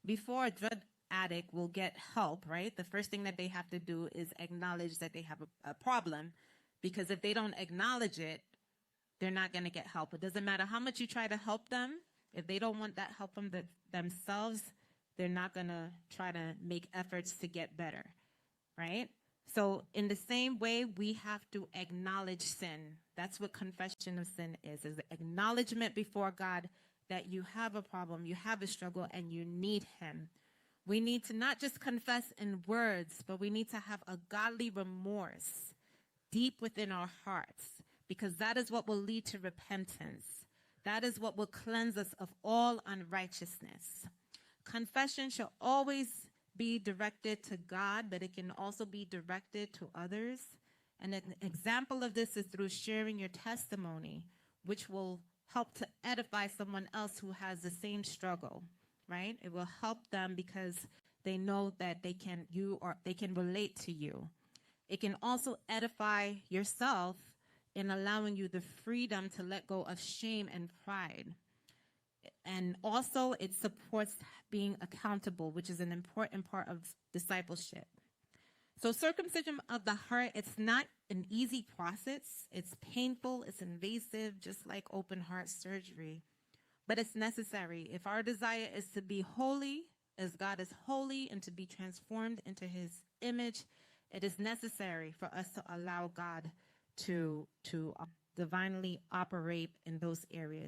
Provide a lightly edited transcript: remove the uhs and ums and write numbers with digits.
before a drug addict will get help, right? The first thing that they have to do is acknowledge that they have a problem, because if they don't acknowledge it, they're not going to get help. It doesn't matter how much you try to help them. If they don't want that help from themselves, they're not going to try to make efforts to get better, right? So in the same way, we have to acknowledge sin. That's what confession of sin is acknowledgement before God that you have a problem, you have a struggle, and you need him. We need to not just confess in words, but we need to have a godly remorse deep within our hearts, because that is what will lead to repentance. That is what will cleanse us of all unrighteousness. Confession shall always be directed to God, but it can also be directed to others. And an example of this is through sharing your testimony, which will help to edify someone else who has the same struggle, right? It will help them because they know that they can relate to you. It can also edify yourself in allowing you the freedom to let go of shame and pride. And also it supports being accountable, which is an important part of discipleship. So circumcision of the heart, it's not an easy process. It's painful, it's invasive, just like open heart surgery. But it's necessary. If our desire is to be holy, as God is holy, and to be transformed into his image, it is necessary for us to allow God to divinely operate in those areas.